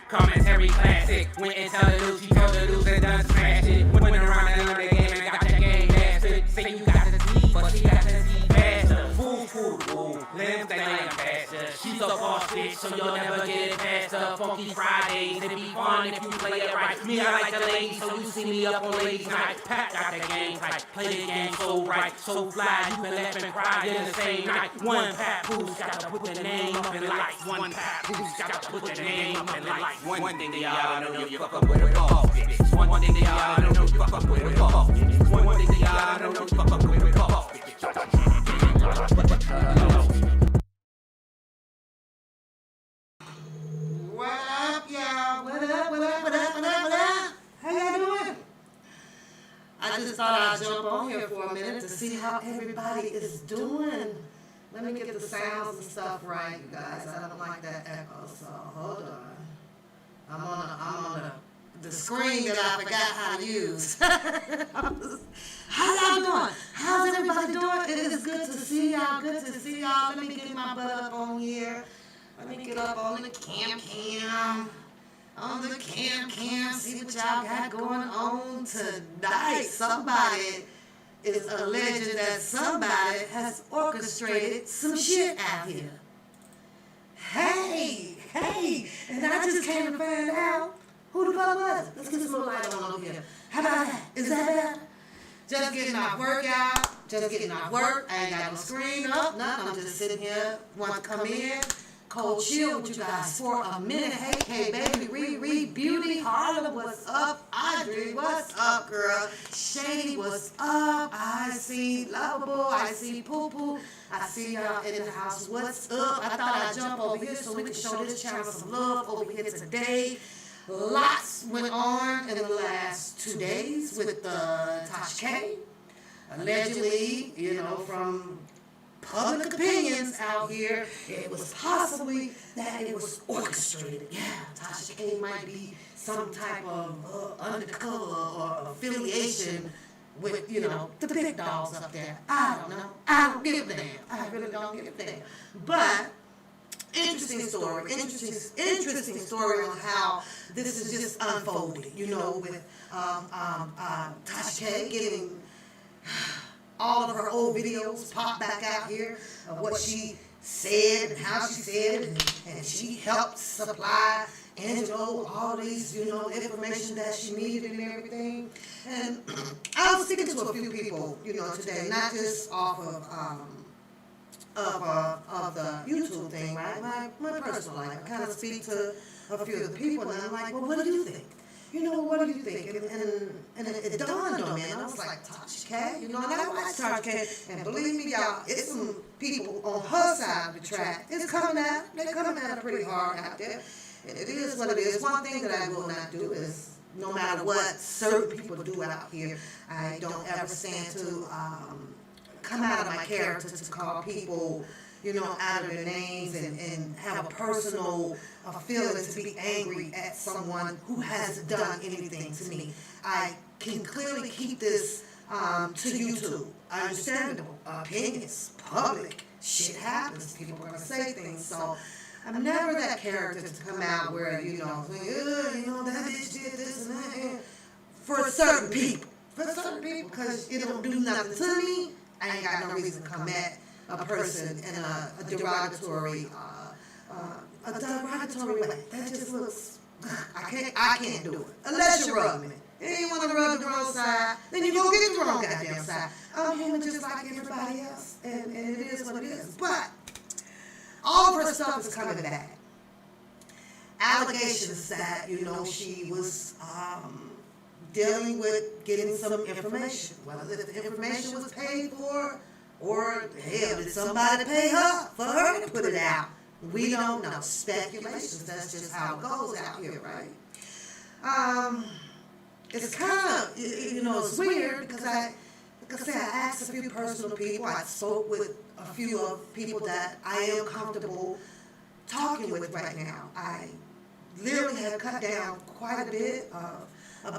Commentary classic. Went and tell the news, she told the news and done smashed it. Went around another game and got that game mastered. Say you got the tea, but she got the tea faster. Fool. Let him think I am faster. She's a boss bitch, so you'll never get it past her. Funky Fridays, it'd be fun if you play it right. Me, I like the ladies, so you see me up on ladies' night. Pat got the game tight, play the game so right, so fly. You can laugh and cry in the same night. One Pat who's got to put the name up in lights. One Pat who's got to put the name up in lights. One thing that y'all don't know, you fuck up with a boss bitch. One thing that y'all don't know, you fuck up with a boss bitch. One thing that y'all don't know, you fuck up with a boss bitch. What up, y'all? What up? How y'all doing? I just thought I'd jump on here for a minute to see how everybody is doing. Let me get the sounds and stuff right, you guys. I don't like that echo, so hold on. I'm on the screen that I forgot how to use. How y'all doing? How's everybody doing? It is good to see y'all. Let me get my butt up on here. Let me get up on the cam. See what y'all got going on tonight. Somebody is alleging that somebody has orchestrated some shit out here. Hey, and I just came to find out who the fuck was it. Let's get some little light on over here. How about that? Is that better? Just getting off work, y'all. I ain't got no screen up, nothing. I'm just sitting here, want to come in, cold chill with you guys for a minute. Hey, baby, Riri, Beauty, Harlem, what's up? Audrey, what's up, girl? Shady, what's up? I see Lovable, I see Poo Poo, I see y'all in the house. What's up? I thought I'd jump over here so we could show this channel some love over here today. Lots went on in the last 2 days with Tasha K. Allegedly, from public opinions out here, it was possibly that it was orchestrated. Yeah, Tasha K might be some type of undercover or affiliation with, the big dogs up there. I don't know. I don't give a damn. I really don't give a damn. But interesting story on how this is just unfolding, with Tasha K getting all of her old videos popped back out here of what she said and how she said it, and she helped supply Angelo all these, information that she needed and everything. And I was speaking to a few people, today, not just off of the YouTube thing, right? My personal life. I kind of speak to a few of the people, and I'm like, well, what do you think? What do you think? And it dawned on me, and I was like, Tasha K, and I watch Tasha K, and believe me, y'all, it's some people on her side of the track. They're coming at her pretty hard out there, and it is what it is. One thing that I will not do is, no matter what certain people do out here, I don't ever stand to come out of my character to call people, out of their names and have a personal feeling to be angry at someone who hasn't done anything to me. I can clearly keep this to YouTube. Understandable opinions, public shit happens. People are gonna say things, so I'm never that character to come out where that bitch did this and that. For certain people, because it don't do nothing to me. I ain't got no reason to come at a person in a derogatory way. That just looks, I can't do it. Unless you rub me. If you want to rub the wrong side, then you go get the wrong goddamn side. I'm human just like everybody else, and it is what it is. But all of her stuff is coming back. Allegations that, she was dealing with getting some information, whether the information was paid for, or hell, did somebody pay her for her to put it out? We don't know. Speculations. That's just how it goes out here, right? It's kind of, it's weird because I asked a few personal people. I spoke with a few of people that I am comfortable talking with right now. I literally have cut down quite a bit of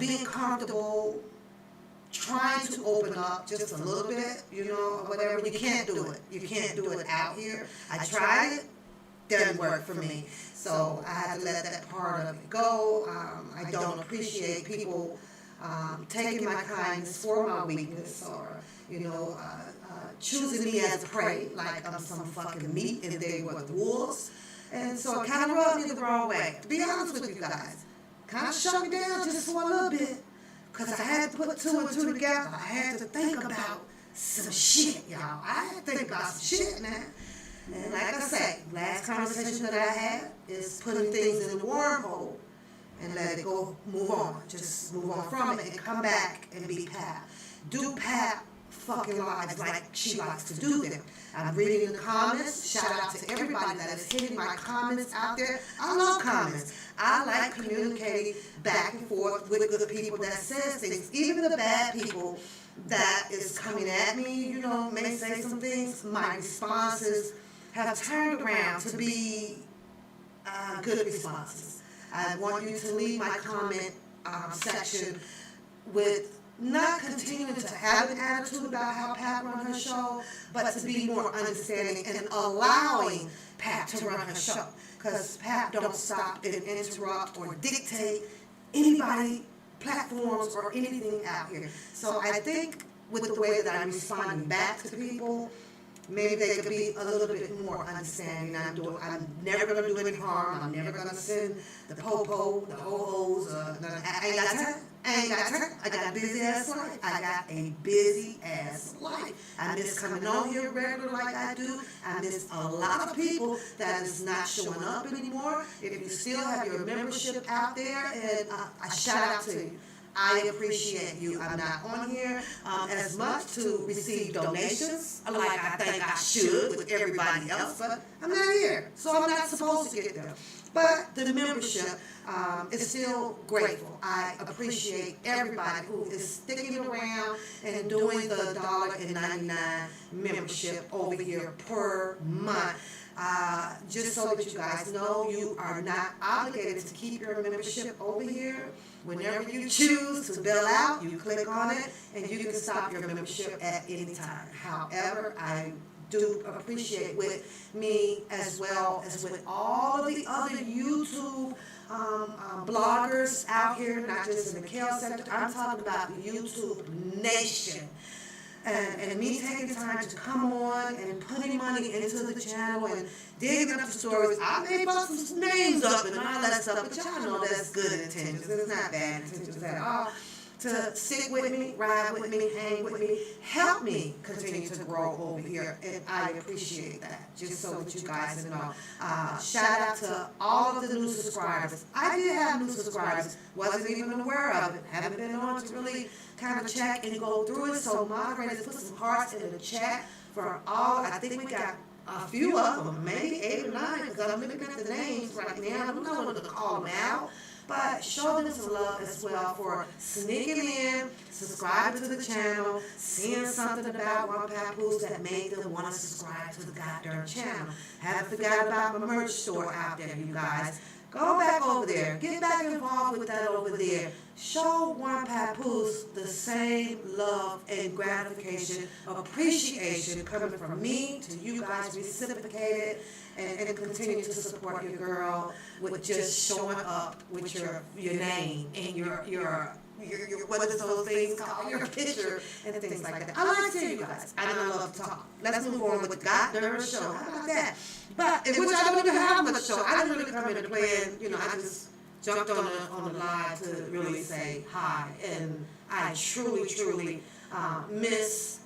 being comfortable, trying to open up just a little bit, whatever. You can't do it. You can't do it out here. I tried it. doesn't work for me. So I had to let that part of it go. I don't appreciate people taking my kindness for my weakness, or choosing me as prey, like I'm some fucking meat and they were the wolves. And so it kind of rubbed me the wrong way. To be honest with you guys, kind of shut me down just for a little bit, because I had to put two and two together. I had to think about some shit, y'all. I had to think about some shit, man. And like I say, last conversation that I had is putting things in the wormhole and let it go, move on. Just move on from it and come back and be Pap. Do Pap fucking lives like she likes to do them. I'm reading the comments. Shout out to everybody that is hitting my comments out there. I love comments. I like communicating back and forth with the people that says things. Even the bad people that is coming at me, may say some things. My responses have turned around to be good responses. I want you to leave my comment section with not continuing to have an attitude about how Pat run her show, but to be more understanding and allowing Pat to run her show. Because Pat don't stop and interrupt or dictate anybody, platforms, or anything out here. So I think with the way that I'm responding back to people, maybe they could be a little bit more understanding. I'm never going to do any harm. I'm never going to send the po-po, the ho-hos. I ain't got time. I got a busy ass life. I got a busy ass life. I miss coming on here regular like I do. I miss a lot of people that is not showing up anymore. If you still have your membership out there, and I shout out to you. I appreciate you. I'm not on here as much to receive donations like I think I should with everybody else, but I'm not here, so I'm not supposed to get them. But the membership is still grateful. I appreciate everybody who is sticking around and doing the $1.99 membership over here per month. Just so that you guys know, you are not obligated to keep your membership over here. Whenever you choose to bail out, you click on it and you can stop your membership at any time. However, I do appreciate with me as well as with all of the other YouTube bloggers out here, not just in the kale sector. I'm talking about the YouTube nation. And me taking time to come on and putting money into the channel and digging up the stories. I may bust some names up and all that stuff, but y'all know that's good intentions. It's not bad intentions at all. To stick with me, ride with me, hang with me, help me continue to grow over here, and I appreciate that, just so that you guys know. Shout out to all of the new subscribers. I did have new subscribers, wasn't even aware of it, haven't been on to really kind of check and go through it, so moderators put some hearts in the chat for all. I think we got a few of them, maybe 8 or 9, because I'm looking at the names right now. I don't know what to call them out. But show them some love as well for sneaking in, subscribing to the channel, seeing something about One Papoose that made them want to subscribe to the goddamn channel. Haven't forgot about my merch store out there, you guys. Go back over there. Get back involved with that over there. Show One Papoose the same love and gratification, appreciation coming from me to you guys, reciprocated, and continue to support your girl with just showing up with your name and your what is those things called, your picture and things like that. I like to hear you guys. I love to talk. Let's move on with the goddamn show. How about that? But which I don't even have much show. I didn't really come in to play, and I just jumped on the live to really say hi, and I truly miss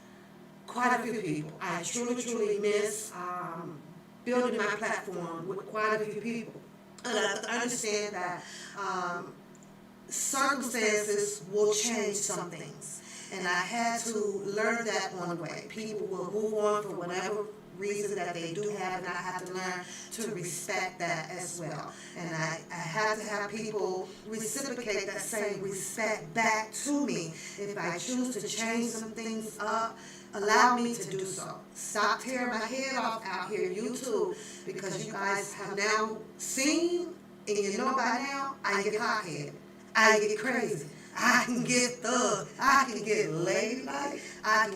quite a few people. I truly miss building my platform with quite a few people, and I understand that circumstances will change some things, and I had to learn that one way. People will move on for whatever reason that they do have, and I have to learn to respect that as well. And I have to have people reciprocate that same respect back to me. If I choose to change some things up, allow me to do so. Stop tearing my head off out here, YouTube, because you guys have now seen, and you know by now, I get hot-headed. I get crazy. I can get thug. I can get ladylike. I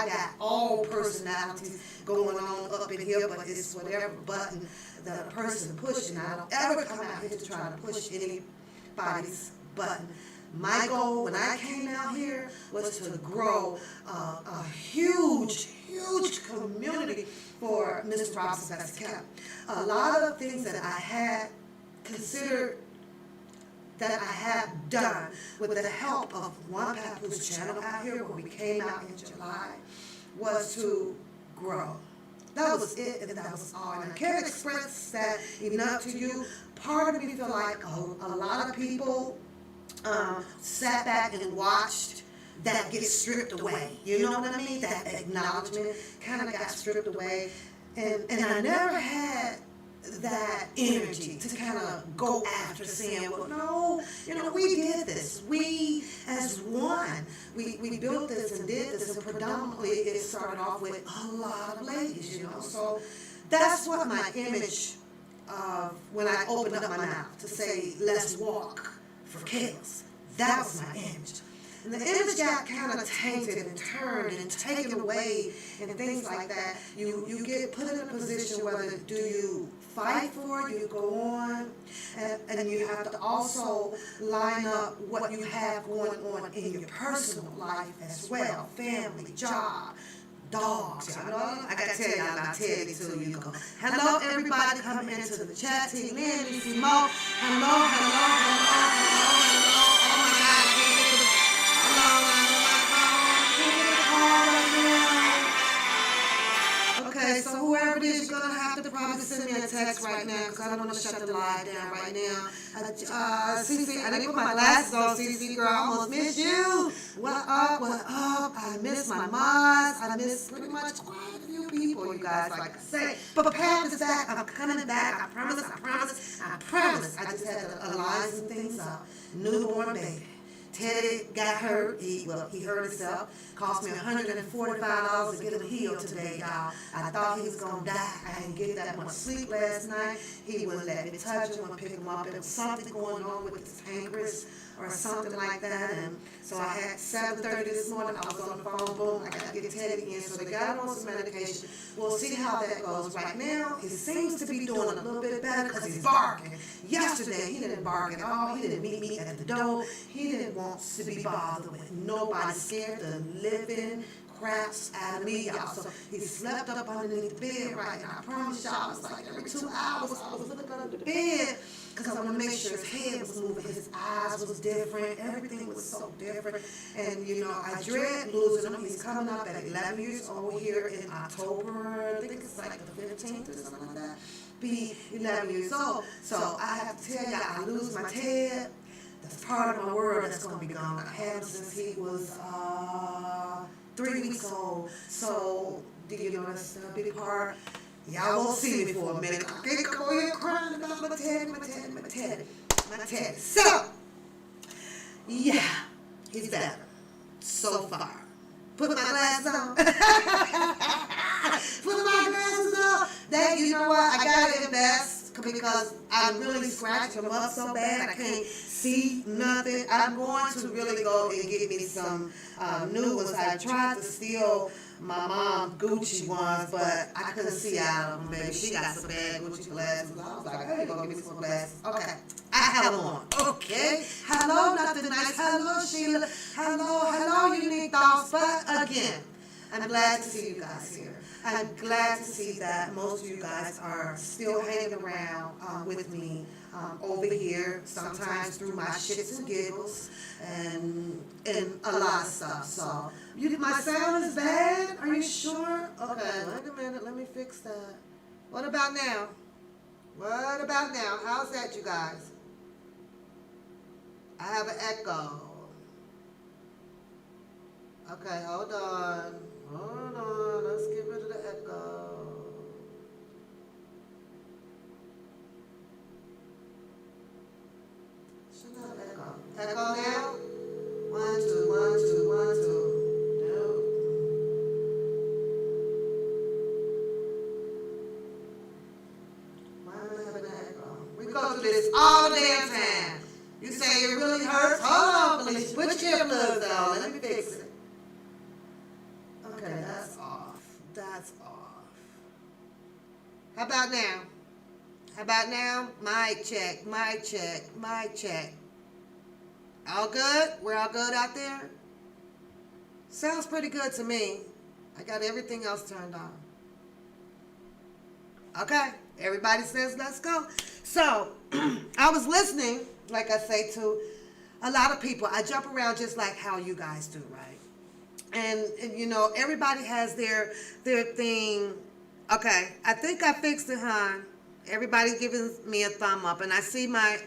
got all personalities going on up in here, but it's whatever button the person pushing. I don't ever come out here to try to push anybody's button. My goal when I came out here was to grow a huge community for Mr. Robinson CASHAPP. A lot of things that I had considered that I have done with the help of One Papoose channel out here when we came out in July was to grow. That was it, and that was all. And I can't express that enough to you. Part of me feel like a lot of people sat back and watched that get stripped away. You know what I mean? That acknowledgement kind of got stripped away. And I never had that energy to kind of go after saying, well, no, you know, we did this. We, as one, we built this and did this, and predominantly it started off with a lot of ladies, you know. So that's what my image of when I opened up my mouth to say, let's walk for chaos. That was my image. And the image got kind of tainted and turned and taken away and things like that. You get put in a position whether do you fight for it, you go on, and you have to also line up what you have going on in your personal life as well. Family, job, dogs. You know? I got to tell y'all about Teddy too. You go, hello everybody coming into the chat. T. Lynn, Lucy Mo. Hello. Okay, so whoever it is, you're going to have to probably send me a text right now because I don't want to shut the live down right now. Cece, I didn't put my glasses on, Cece, girl. I almost missed you. What up? I miss my mods. I miss pretty much quite a few people, you guys, like I say. But Pap is back. I'm coming back. I promise. I just had to align some things up. Newborn baby. Teddy got hurt. He hurt himself. Cost me $145 to get him healed today, y'all. I thought he was going to die. I didn't get that much sleep last night. He wouldn't let me touch him or pick him up. There was something going on with his pancreas or something like that. And so I had 7:30 this morning. I was on the phone. Boom. I got to get Teddy in. So they got him on some medication. We'll see how that goes. Right now, he seems to be doing a little bit better because he's barking. Yesterday, he didn't bark at all. He didn't meet me at the door. He didn't want to be bothered with. Nobody scared the living craps out of me, y'all. So he slept up underneath the bed right now. I promise y'all, it's like every 2 hours I was looking under the bed because I want to make sure his head was moving, his eyes was different, everything was so different. And you know, I dread losing him. He's coming up at 11 years old here in October. I think it's like the 15th or something like that. Be 11 years old. So I have to tell y'all, I lose my Ted. That's part of my world that's going to be gone. I had him since he was 3 weeks old. So, do you know that's a big part? Y'all won't see me for a minute. I can't go here crying about my Teddy. So, yeah, he's better. So far. Put my glasses on. Put my glasses on. That, you know what? I got to invest because I really scratched him up so bad I can't see nothing. I'm going to really go and get me some new ones. I tried to steal my mom Gucci ones, but I couldn't see out of them, baby. She got some bad Gucci glasses. I was like, hey, go give me some glasses. Okay. I have them on. Okay. Hello, nothing nice. Hello, Sheila. Hello, unique thoughts. But again, I'm glad to see you guys here. I'm glad to see that most of you guys are still hanging around with me over here, sometimes through my shits and giggles and a lot of stuff. So, my sound is bad? Are you sure? Okay, wait a minute. Let me fix that. What about now? How's that, you guys? I have an echo. Okay, hold on. Let's get rid of the echo. Shut up, echo. Echo now? 1, 2, 1, 2, 1, 2. No. Why am I having an echo? We go through this all the damn time. You say it really hurts? Hold on, Felicia. Put your earplugs on. Let me fix it. Okay, that's off. That's off. How about now? How about now? Mic check, mic check, mic check. All good? We're all good out there? Sounds pretty good to me. I got everything else turned on. Okay, everybody says let's go. So, I was listening, like I say, to a lot of people. I jump around just like how you guys do, right? And you know, everybody has their thing. Okay, I think I fixed it, hon. Everybody's giving me a thumb up, and I see my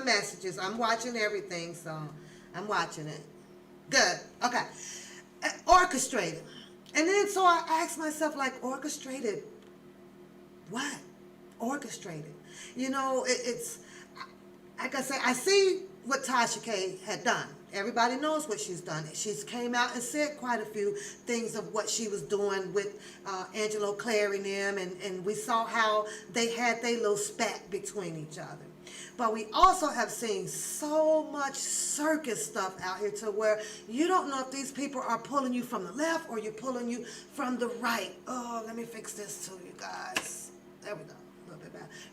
messages. I'm watching everything, so I'm watching it. Good. Okay. Orchestrated. And then so I asked myself, like, orchestrated what? Orchestrated. You know, it's like I say, I see what Tasha K had done. Everybody knows what she's done. She's came out and said quite a few things of what she was doing with Angelo Clary and them, and we saw how they had their little spat between each other. But we also have seen so much circus stuff out here to where you don't know if these people are pulling you from the left or you're pulling you from the right. Oh, let me fix this too, you guys. There we go.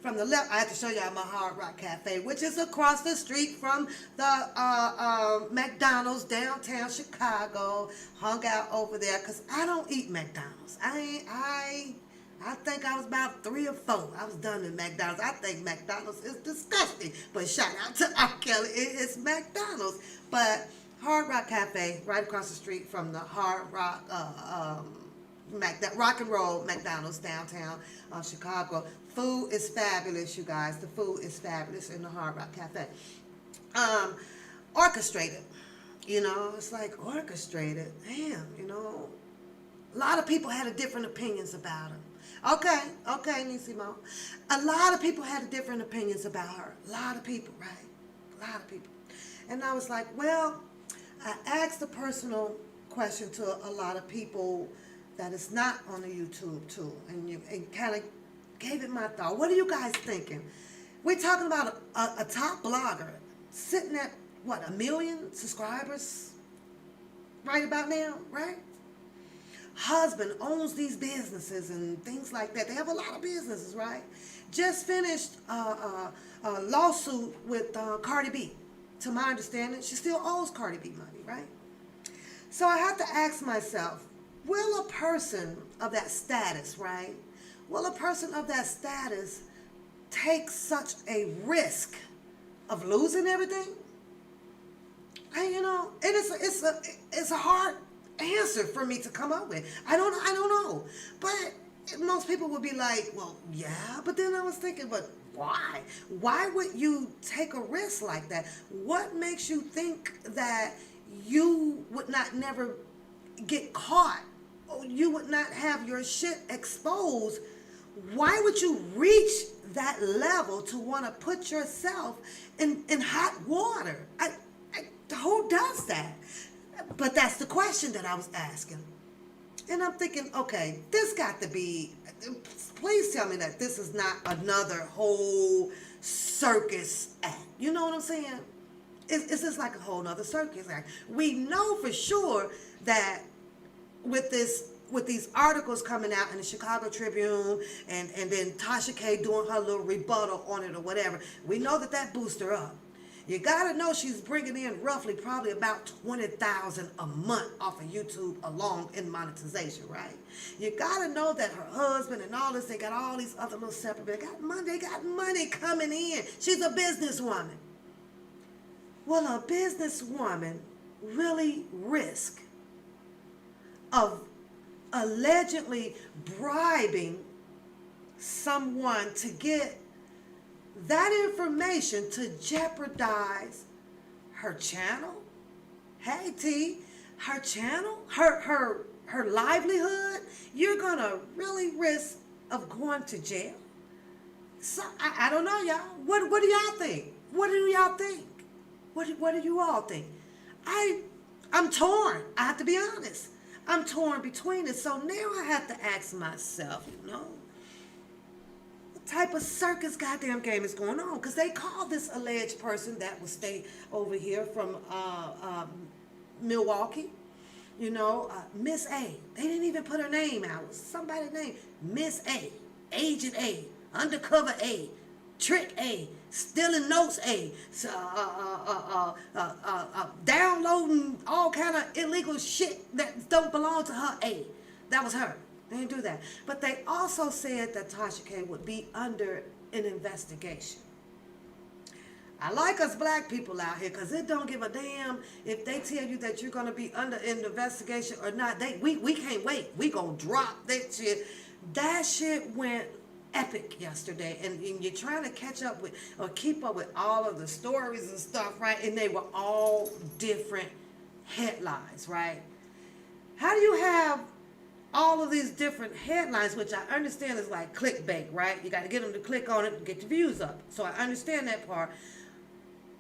From the left, I have to show y'all my Hard Rock Cafe, which is across the street from the McDonald's downtown Chicago. Hung out over there because I don't eat McDonald's. I think I was about 3 or 4. I was done with McDonald's. I think McDonald's is disgusting. But shout out to R. Kelly, it's McDonald's. But Hard Rock Cafe, right across the street from the Hard Rock Rock and Roll McDonald's downtown Chicago. Food is fabulous, you guys. The food is fabulous in the Hard Rock Cafe. Orchestrated. You know, it's like orchestrated. Damn, you know. A lot of people had different opinions about him. Okay, Nisimo. A lot of people had different opinions about her. A lot of people, right? A lot of people. And I was like, well, I asked a personal question to a lot of people that is not on the YouTube too, and kind of gave it my thought. What are you guys thinking? We're talking about a top blogger sitting at, what, 1 million subscribers right about now, right? Husband owns these businesses and things like that. They have a lot of businesses, right? Just finished a lawsuit with Cardi B. To my understanding, she still owes Cardi B money, right? So I have to ask myself, will a person of that status, right? Will a person of that status take such a risk of losing everything? And you know, it's a hard answer for me to come up with. I don't know. But most people would be like, well, yeah. But then I was thinking, but why? Why would you take a risk like that? What makes you think that you would not never get caught? You would not have your shit exposed? Why would you reach that level to want to put yourself in hot water? Who does that? But that's the question that I was asking. And I'm thinking, okay, this got to be, please tell me that this is not another whole circus act. You know what I'm saying? It's just like a whole nother circus act. We know for sure that with these articles coming out in the Chicago Tribune and then Tasha K doing her little rebuttal on it or whatever, we know that boosts her up. You gotta know she's bringing in roughly probably about 20,000 a month off of YouTube alone in monetization, right? You gotta know that her husband and all this, they got all these other little separate, they got money coming in. She's a businesswoman. Will a businesswoman really risk of allegedly bribing someone to get that information to jeopardize her channel? Hey T, her channel, her livelihood? You're gonna really risk of going to jail? So I don't know, y'all. What do y'all think? What do y'all think? What do you all think? I'm torn. I have to be honest. I'm torn between it. So now I have to ask myself, you know, type of circus goddamn game is going on, because they call this alleged person that was stay over here from Milwaukee, you know, Miss A. They didn't even put her name out. It was somebody's name. Miss A, Agent A, Undercover A, Trick A, Stealing Notes A, downloading all kind of illegal shit that don't belong to her A. That was her. They didn't do that. But they also said that Tasha K would be under an investigation. I like us black people out here, because it don't give a damn if they tell you that you're going to be under an investigation or not. We can't wait. We going to drop that shit. That shit went epic yesterday. And you're trying to catch up with or keep up with all of the stories and stuff, right? And they were all different headlines, right? How do you have all of these different headlines, which I understand is like clickbait, right? You got to get them to click on it and get your views up. So I understand that part.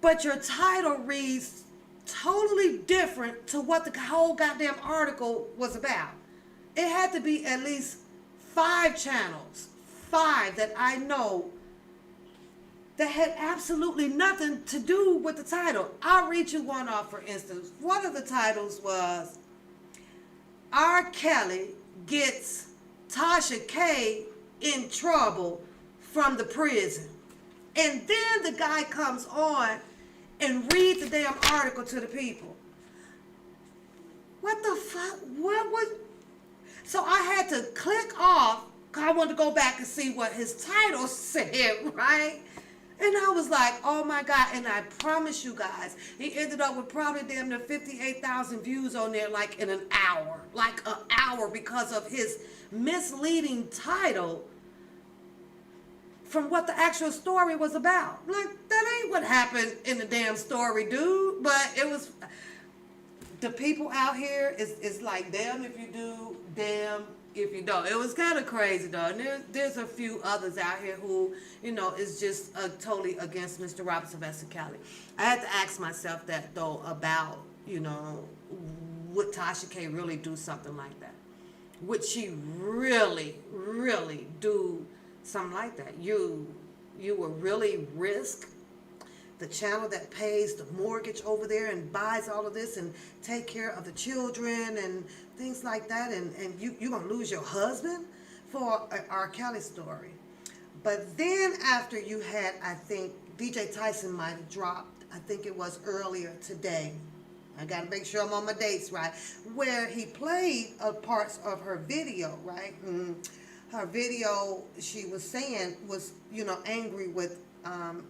But your title reads totally different to what the whole goddamn article was about. It had to be at least 5 channels, 5 that I know, that had absolutely nothing to do with the title. I'll read you one off, for instance. One of the titles was, R. Kelly gets Tasha K in trouble from the prison. And then the guy comes on and reads the damn article to the people. What the fuck? What was... So I had to click off, because I wanted to go back and see what his title said, right? And I was like, oh my God. And I promise you guys, he ended up with probably damn near 58,000 views on there, like in an hour. Like an hour, because of his misleading title from what the actual story was about. Like, that ain't what happened in the damn story, dude. But it was, the people out here is like, damn if you do, damn if you don't. It was kind of crazy, though. And there's a few others out here who, you know, is just totally against Mr. Robert Sylvester Kelly. I had to ask myself that, though, about, you know, would Tasha K really do something like that? Would she really, really do something like that? You would really risk the channel that pays the mortgage over there and buys all of this and take care of the children and things like that, and you're going to lose your husband for an R. Kelly story. But then after you had, I think, DJ Tyson might have dropped, I think it was earlier today, I got to make sure I'm on my dates right, where he played parts of her video, right? Her video, she was saying, was, you know, angry with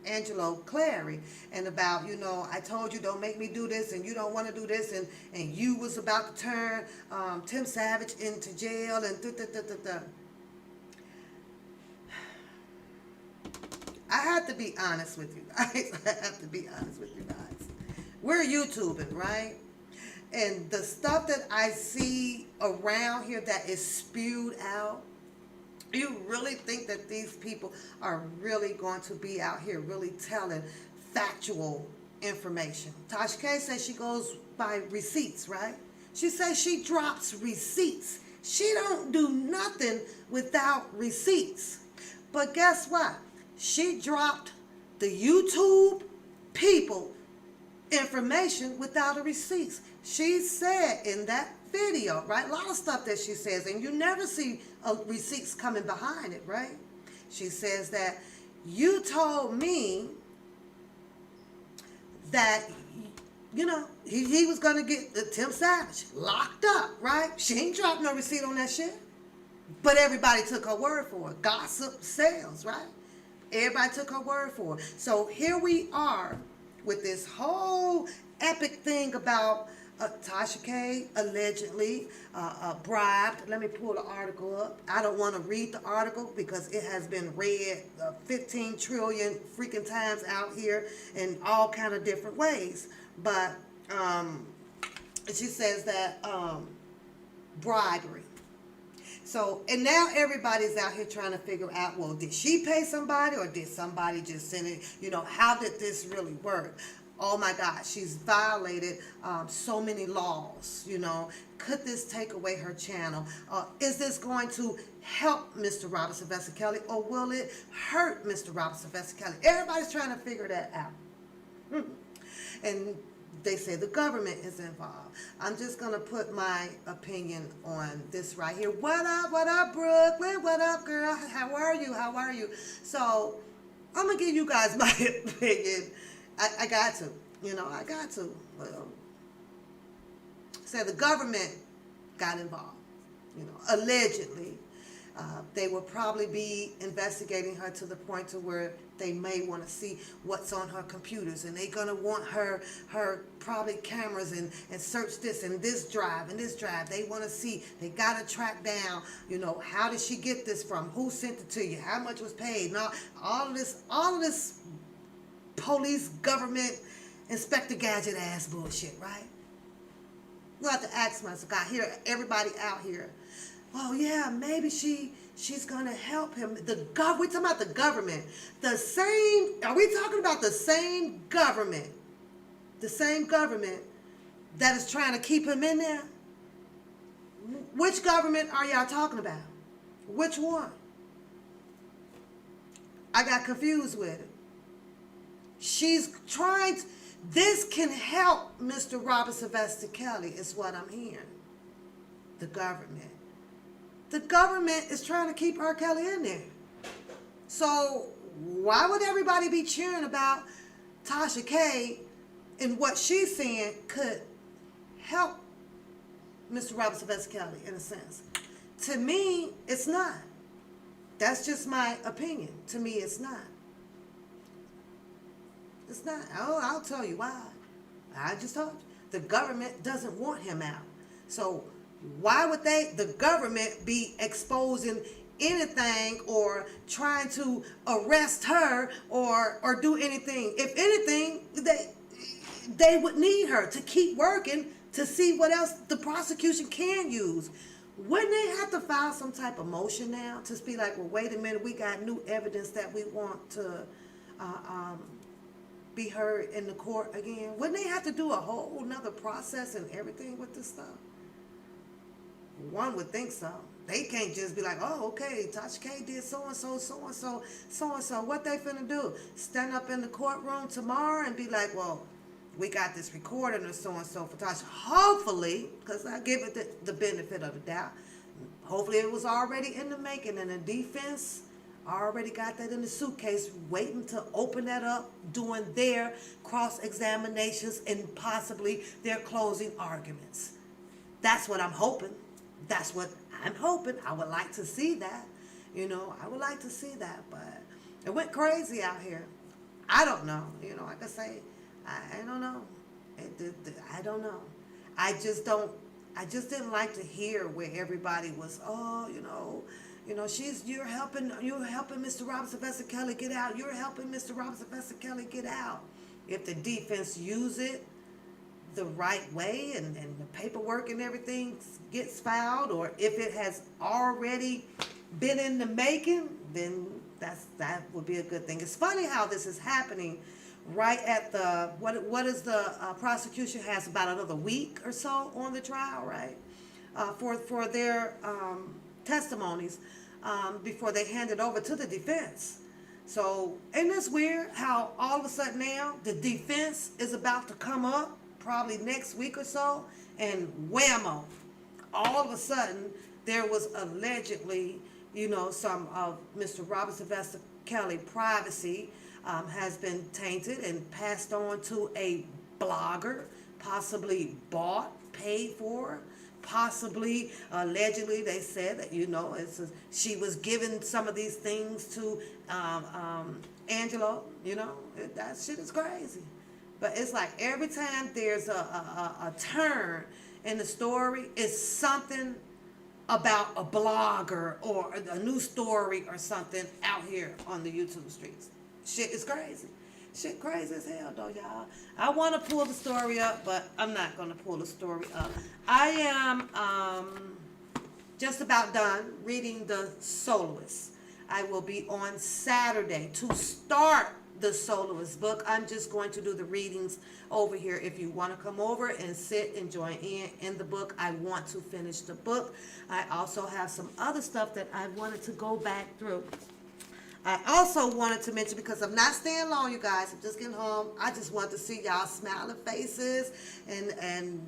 Angelo Clary, and about, you know, I told you don't make me do this, and you don't want to do this, and you was about to turn Tim Savage into jail, and I have to be honest with you guys. I have to be honest with you guys. We're YouTubing, right? And the stuff that I see around here that is spewed out, you really think that these people are really going to be out here really telling factual information? Tasha K says she goes by receipts, right? She says she drops receipts. She don't do nothing without receipts. But guess what? She dropped the YouTube people information without the receipts. She said in that video, right? A lot of stuff that she says, and you never see receipts coming behind it, right? She says that you told me that, you know, he was going to get Tim Savage locked up, right? She ain't dropped no receipt on that shit. But everybody took her word for it. Gossip sells, right? Everybody took her word for it. So here we are with this whole epic thing about Tasha K allegedly bribed. Let me pull the article up. I don't want to read the article because it has been read 15 trillion freaking times out here in all kind of different ways. But she says that bribery. So, and now everybody's out here trying to figure out, well, did she pay somebody or did somebody just send it? You know, how did this really work? oh my God, she's violated so many laws, you know. Could this take away her channel? Is this going to help Mr. Robert Sylvester Kelly, or will it hurt Mr. Robert Sylvester Kelly? Everybody's trying to figure that out. And they say the government is involved. I'm just going to put my opinion on this right here. What up, Brooklyn? What up, girl? How are you? So I'm going to give you guys my opinion. I got to, I got to. Say the government got involved, allegedly. They will probably be investigating her to the point to where they may want to see what's on her computers, and they're going to want her probably cameras and search this and this drive and this drive. They want to see, they got to track down, how did she get this from? Who sent it to you? How much was paid? Now, all of this police, government, Inspector Gadget ass bullshit, right? We'll have to ask myself, I hear everybody out here, well, yeah, maybe she's going to help him. We're talking about the government. Are we talking about the same government? The same government that is trying to keep him in there? Which government are y'all talking about? Which one? I got confused with it. She's trying to, this can help Mr. Robert Sylvester Kelly, is what I'm hearing. The government. The government is trying to keep R. Kelly in there. So why would everybody be cheering about Tasha K and what she's saying could help Mr. Robert Sylvester Kelly in a sense? To me, it's not. That's just my opinion. To me, it's not. It's not. I'll tell you why. I just told you. The government doesn't want him out. So why would the government be exposing anything or trying to arrest her or do anything? If anything, they would need her to keep working to see what else the prosecution can use. Wouldn't they have to file some type of motion now to be like, well, wait a minute, we got new evidence that we want to be heard in the court again? Wouldn't they have to do a whole nother process and everything with this stuff? One would think so. They can't just be like, oh, okay, Tasha K did so-and-so, so-and-so, so-and-so. What they finna do? Stand up in the courtroom tomorrow and be like, well, we got this recording or so-and-so for Tasha. Hopefully, because I give it the benefit of the doubt, hopefully it was already in the making and the defense already got that in the suitcase, waiting to open that up, doing their cross-examinations and possibly their closing arguments. That's what I'm hoping. That's what I'm hoping. I would like to see that. I would like to see that, but it went crazy out here. I don't know. Like I say, I don't know. I don't know. I just didn't like to hear where everybody was, you're helping Mr. Robert Sylvester Kelly get out. You're helping Mr. Robert Sylvester Kelly get out. If the defense use it the right way and the paperwork and everything gets filed, or if it has already been in the making, then that would be a good thing. It's funny how this is happening right at the, what is the prosecution has about another week or so on the trial, right? For their testimonies before they hand it over to the defense. So isn't this weird how all of a sudden now the defense is about to come up probably next week or so, and whammo, all of a sudden there was allegedly, some of Mr. Robert Sylvester Kelly privacy has been tainted and passed on to a blogger, possibly bought, paid for, possibly, allegedly, they said that, she was giving some of these things to Angelo, that shit is crazy. But it's like every time there's a turn in the story, it's something about a blogger or a new story or something out here on the YouTube streets. Shit is crazy. Shit crazy as hell, though, y'all. I want to pull the story up, but I'm not going to pull the story up. I am just about done reading The Soloist. I will be on Saturday to start the soloist book. I'm just going to do the readings over here. If you want to come over and sit and join in the book, I want to finish the book. I also have some other stuff that I wanted to go back through. I also wanted to mention, because I'm not staying long, you guys, I'm just getting home. I just want to see y'all smiling faces and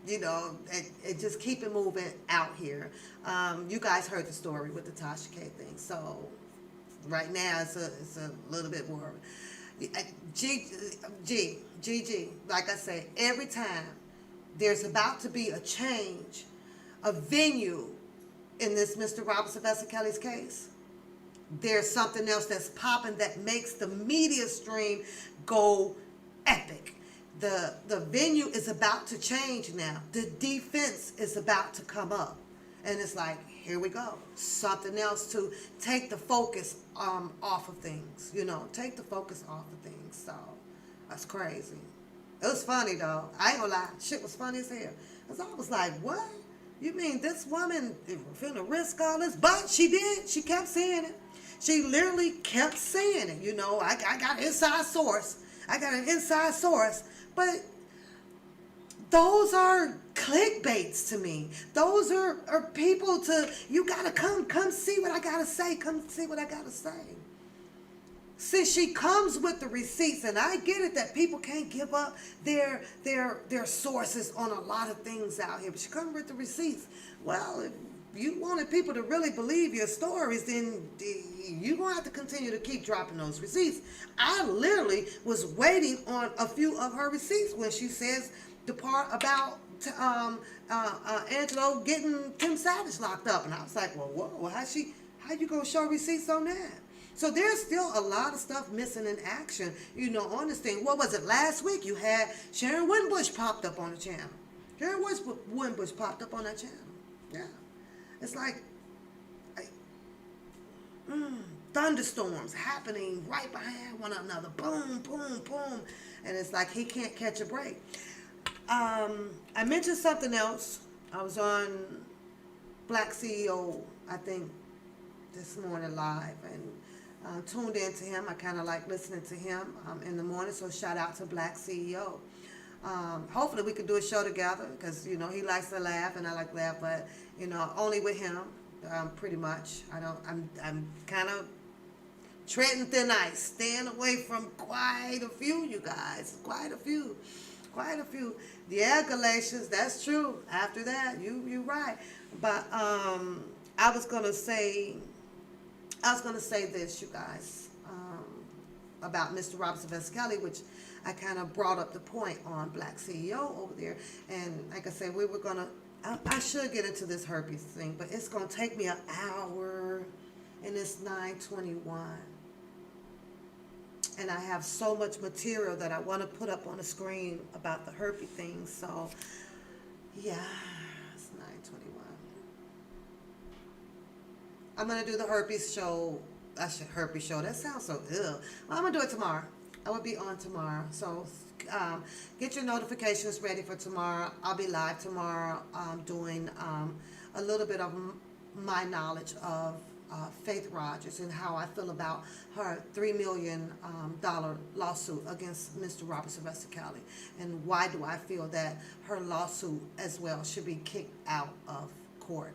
you know, and just keep it moving out here. You guys heard the story with the Tasha K thing, so right now it's a little bit more. G, like I say, every time there's about to be a change, a venue in this Mr. Robert Sylvester Kelly's case, there's something else that's popping that makes the media stream go epic. The venue is about to change now. The defense is about to come up. And it's like, here we go. Something else to take the focus off of things. You know, take the focus off of things. So, that's crazy. It was funny, though. I ain't gonna lie. Shit was funny as hell. Because I was like, what? You mean this woman finna risk all this? But she did. She kept saying it. She literally kept saying it. You know, I got an inside source. I got an inside source. But those are clickbaits to me. Those are people to, you gotta come see what I gotta say. Come see what I gotta say. Since she comes with the receipts, and I get it that people can't give up their sources on a lot of things out here, but she comes with the receipts. Well, if you wanted people to really believe your stories, then you're going to have to continue to keep dropping those receipts. I literally was waiting on a few of her receipts when she says the part about Angelo getting Tim Savage locked up. And I was like, well, whoa, how you going to show receipts on that? So there's still a lot of stuff missing in action, you know, on this thing. What was it? Last week you had Sharon Winbush popped up on the channel. Sharon Winbush popped up on that channel. Yeah. It's like thunderstorms happening right behind one another. Boom, boom, boom. And it's like he can't catch a break. I mentioned something else. I was on Black CEO, I think, this morning live, and tuned in to him. I kind of like listening to him in the morning, so shout out to Black CEO. Hopefully we could do a show together, because, you know, he likes to laugh and I like to laugh, but, you know, only with him, pretty much. I'm kind of treading thin ice, staying away from quite a few, you guys, quite a few. Yeah, Galatians, that's true. After that, you're right. But I was gonna say this, you guys, about Mr. Robert Sylvester Kelly, which I kind of brought up the point on Black CEO over there. And like I said, we were gonna, I should get into this herpes thing, but it's gonna take me an hour, and it's 9:21. And I have so much material that I want to put up on the screen about the herpes thing. So, yeah, it's 9:21. I'm going to do the herpes show. Herpes show. That sounds so ill. Well, I'm going to do it tomorrow. I will be on tomorrow. So, get your notifications ready for tomorrow. I'll be live tomorrow doing a little bit of my knowledge of Faith Rogers and how I feel about her $3 million lawsuit against Mr. Robert Sylvester Kelly, and why do I feel that her lawsuit as well should be kicked out of court.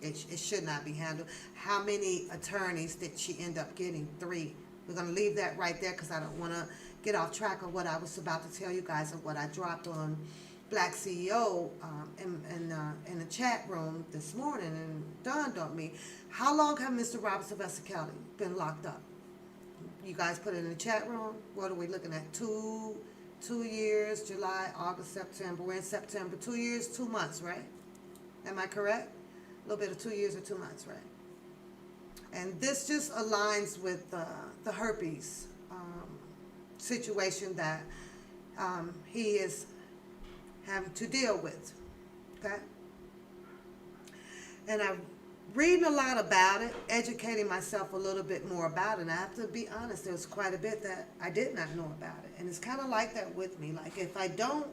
It should not be handled. How many attorneys did she end up getting? 3. We're going to leave that right there, because I don't want to get off track of what I was about to tell you guys of what I dropped on Black CEO in the chat room this morning, and dawned on me. How long have Mr. Robert Sylvester Kelly been locked up? You guys put it in the chat room. What are we looking at? 2 years, July, August, September. We're in September. 2 years, 2 months, right? Am I correct? A little bit of 2 years or 2 months, right? And this just aligns with the herpes situation that he is having to deal with, okay? And I'm reading a lot about it, educating myself a little bit more about it, and I have to be honest, there was quite a bit that I did not know about it, and it's kind of like that with me. Like, if I don't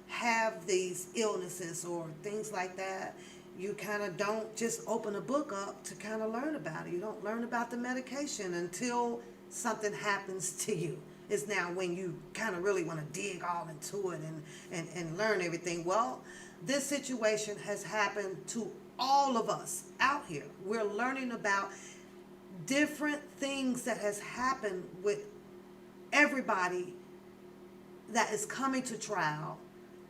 have these illnesses or things like that, you kind of don't just open a book up to kind of learn about it. You don't learn about the medication until something happens to you. It's now when you kind of really want to dig all into it and learn everything. Well, this situation has happened to all of us out here. We're learning about different things that has happened with everybody that is coming to trial,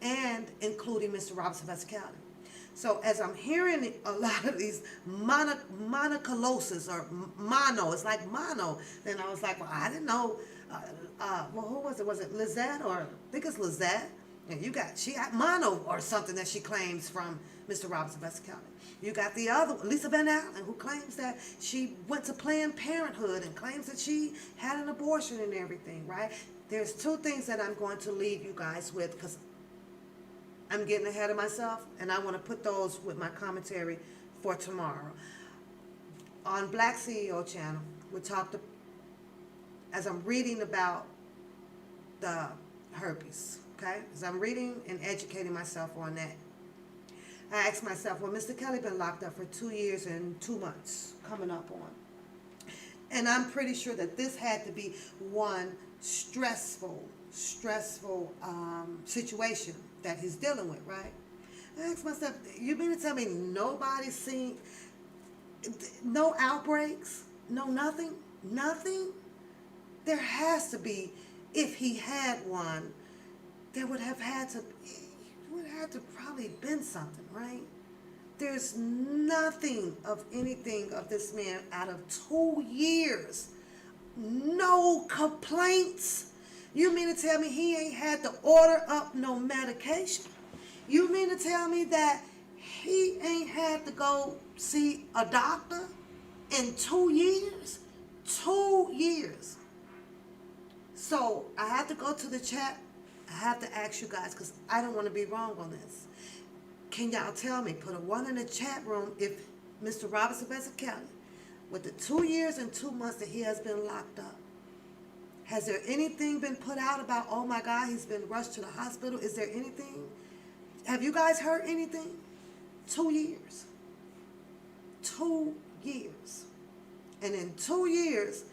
and including Mr. Robinson of County. So as I'm hearing a lot of these monocolosis or mono, it's like mono, then I was like, well, I didn't know. Well, who was it? Was it Lizette, or I think it's Lizette? And she got mono or something that she claims from Mr. Robinson of County. You got the other, Lisa Van Allen, who claims that she went to Planned Parenthood and claims that she had an abortion and everything, right? There's two things that I'm going to leave you guys with, because I'm getting ahead of myself, and I want to put those with my commentary for tomorrow. On Black CEO channel, we talked, as I'm reading about the herpes, okay? As I'm reading and educating myself on that, I asked myself, well, Mr. Kelly been locked up for 2 years and 2 months, coming up on. And I'm pretty sure that this had to be one stressful situation that he's dealing with, right? I asked myself, you mean to tell me nobody's seen, no outbreaks, no nothing? There has to be, if he had one, there would have had to probably been something, right? There's nothing of anything of this man out of 2 years. No complaints. You mean to tell me he ain't had to order up no medication? You mean to tell me that he ain't had to go see a doctor in 2 years? 2 years. So I have to go to the chat. I have to ask you guys, because I don't want to be wrong on this. Can y'all tell me, put a 1 in the chat room, if Mr. Robinson of County, with the 2 years and 2 months that he has been locked up, has there anything been put out about, oh my God, he's been rushed to the hospital? Is there anything? Have you guys heard anything? 2 years. 2 years. And in 2 years,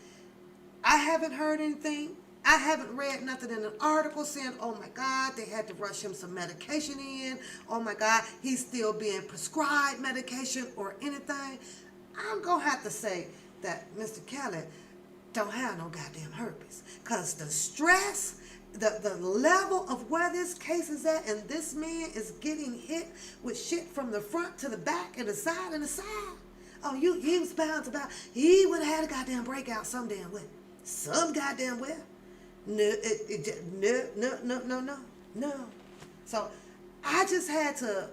I haven't heard anything. I haven't read nothing in an article saying, oh my God, they had to rush him some medication in. Oh my God, he's still being prescribed medication or anything. I'm going to have to say that Mr. Kelly don't have no goddamn herpes. Because the stress, the level of where this case is at, and this man is getting hit with shit from the front to the back and the side and the side. Oh, he was bound to, he would have had a goddamn breakout some damn way. Some goddamn way. No. So I just had to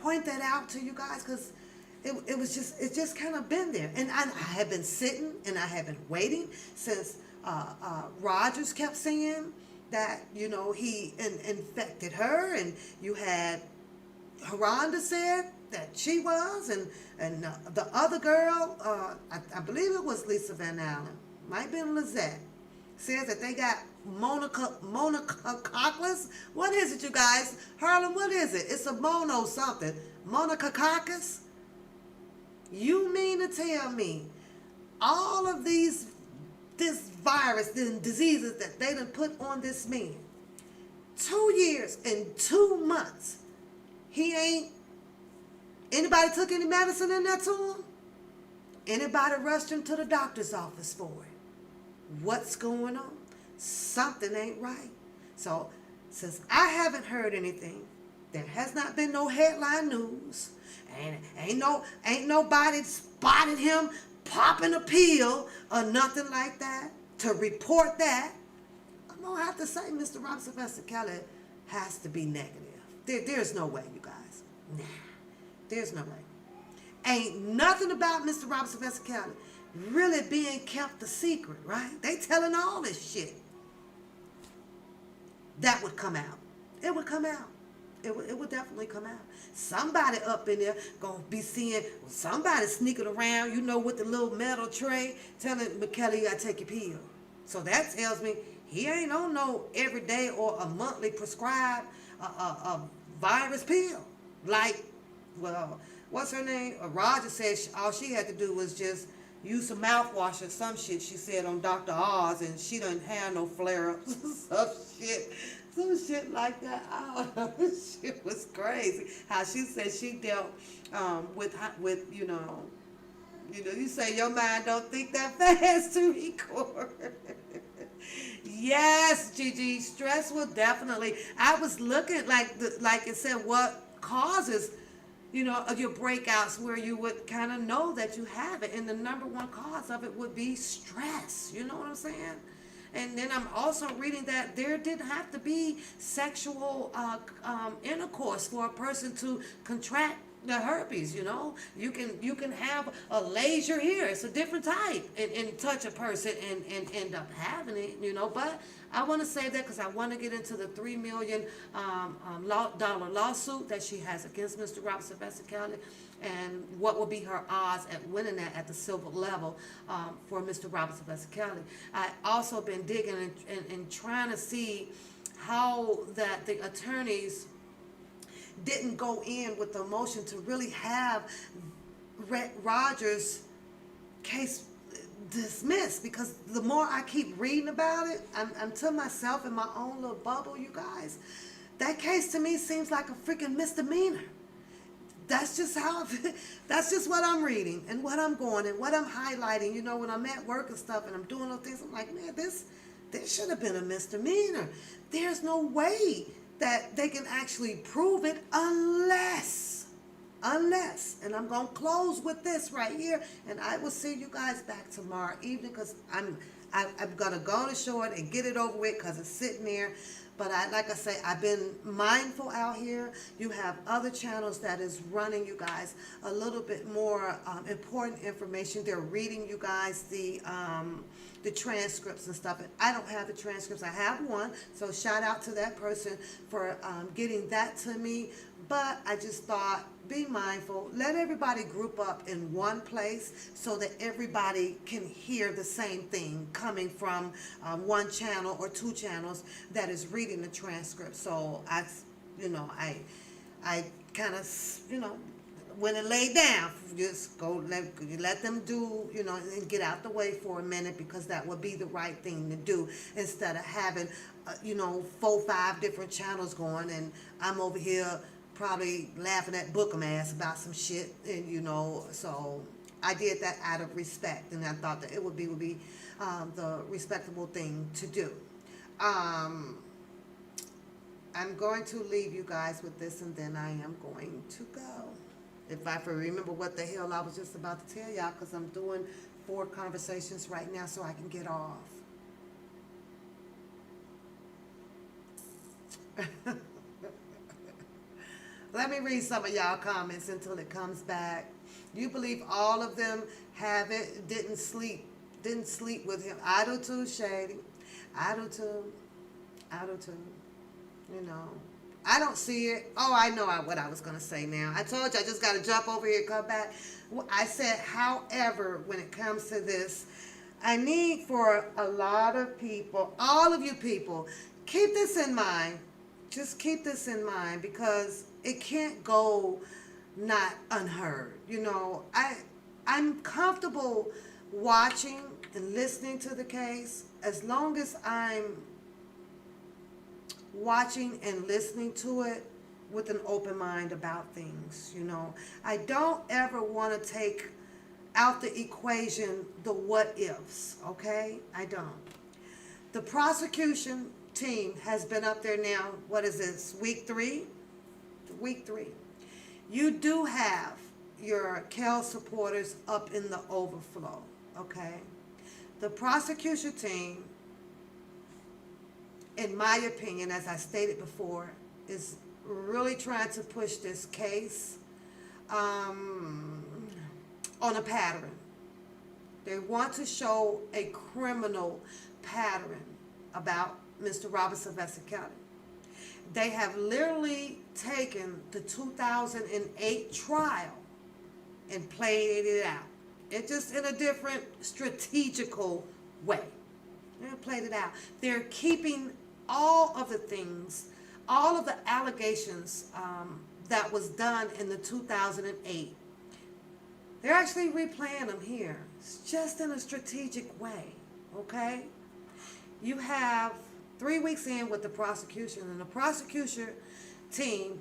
point that out to you guys, because it just kind of been there. And I have been sitting and I have been waiting since Rogers kept saying that, you know, he infected her, and you had Rhonda said that she was, and the other girl, I believe it was Lisa Van Allen, might have been Lizette, says that they got monococcus. What is it, you guys? Harlan, what is it? It's a mono something. Monococcus? You mean to tell me all of this virus, these diseases that they done put on this man, 2 years and 2 months, anybody took any medicine in there to him? Anybody rushed him to the doctor's office for it? What's going on? Something ain't right. So, since I haven't heard anything, there has not been no headline news, and ain't nobody spotted him popping a pill or nothing like that to report that, I'm gonna have to say Mr. Robinson Kelly has to be negative. There's no way, you guys. Nah, there's no way. Ain't nothing about Mr. Robinson Kelly really being kept a secret, right? They telling all this shit. That would come out. It would come out. It would definitely come out. Somebody up in there gonna be seeing somebody sneaking around, you know, with the little metal tray, telling McKelly, you gotta take your pill. So that tells me he ain't on no everyday or a monthly prescribed a virus pill. Like, well, what's her name? Roger said all she had to do was just, used some mouthwash or some shit, she said, on Dr. Oz, and she didn't have no flare-ups. Some shit like that. I don't know. This shit was crazy. How she said she dealt with you say your mind don't think that fast to record. Yes, Gigi, stress will definitely. I was looking like it said what causes, your breakouts where you would kind of know that you have it, and the number one cause of it would be stress. You know what I'm saying? And then I'm also reading that there didn't have to be sexual intercourse for a person to contract the herpes. You can have a laser here. It's a different type, and touch a person and end up having it. But I want to say that because I want to get into the $3 million dollar lawsuit that she has against Mr. Robert Sylvester Kelly, and what will be her odds at winning that at the civil level for Mr. Robert Sylvester Kelly. I also been digging and trying to see how that the attorneys didn't go in with the motion to really have Rogers' case dismissed, because the more I keep reading about it, I'm to myself in my own little bubble, you guys. That case to me seems like a freaking misdemeanor. That's just that's just what I'm reading and what I'm going and what I'm highlighting. When I'm at work and stuff and I'm doing those things, I'm like, man, this should have been a misdemeanor. There's no way that they can actually prove it unless, and I'm going to close with this right here, and I will see you guys back tomorrow evening, because I'm going to go to show it and get it over with, because it's sitting there. But like I say, I've been mindful out here. You have other channels that is running you guys a little bit more important information. They're reading you guys the transcripts and stuff. And I don't have the transcripts. I have one. So shout out to that person for getting that to me. But I just thought, be mindful. Let everybody group up in one place so that everybody can hear the same thing coming from one channel or two channels that is reading the transcript. So I kind of, when it laid down, just go let them do, and get out the way for a minute, because that would be the right thing to do, instead of having, 4-5 different channels going, and I'm over here probably laughing at Bookham ass about some shit, and so I did that out of respect, and I thought that it would be the respectable thing to do. I'm going to leave you guys with this, and then I am going to go. If I can remember what the hell I was just about to tell y'all, because I'm doing 4 conversations right now so I can get off. Let me read some of y'all comments until it comes back. You believe all of them have it, didn't sleep with him. I do too, Shady. I do too. I don't see it. Oh, I know what I was going to say now. I told you I just got to jump over here and come back. I said, however, when it comes to this, I need for a lot of people, all of you people, keep this in mind. Just keep this in mind, because it can't go not unheard. I'm comfortable watching and listening to the case as long as I'm watching and listening to it with an open mind about things. I don't ever want to take out the equation the what ifs, okay? I don't. The prosecution team has been up there now, what is this, week 3? Week 3. You do have your Kel supporters up in the overflow, okay? The prosecution team, in my opinion, as I stated before, is really trying to push this case on a pattern. They want to show a criminal pattern about Mr. Robert Sylvester Kelly. They have literally taken the 2008 trial and played it out. It just in a different strategical way. They played it out. They're keeping all of the things, all of the allegations that was done in the 2008. They're actually replaying them here. It's just in a strategic way, okay? You have 3 weeks in with the prosecution, and the prosecution team,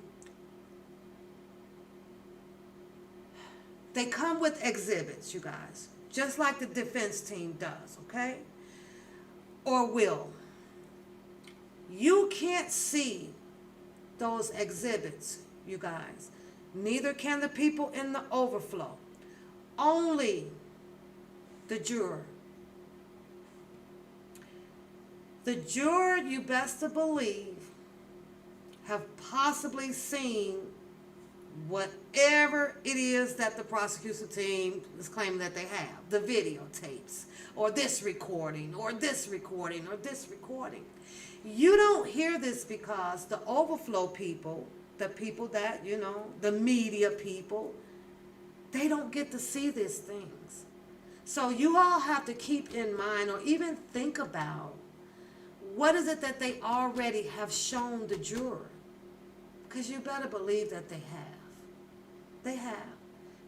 they come with exhibits, you guys, just like the defense team does, okay? Or will. You can't see those exhibits, you guys. Neither can the people in the overflow. Only the juror. The juror, you best to believe, have possibly seen whatever it is that the prosecution team is claiming that they have. The videotapes, or this recording, or this recording, or this recording. You don't hear this because the overflow people, the people that, the media people, they don't get to see these things. So you all have to keep in mind, or even think about, what is it that they already have shown the juror? Because you better believe that they have. They have.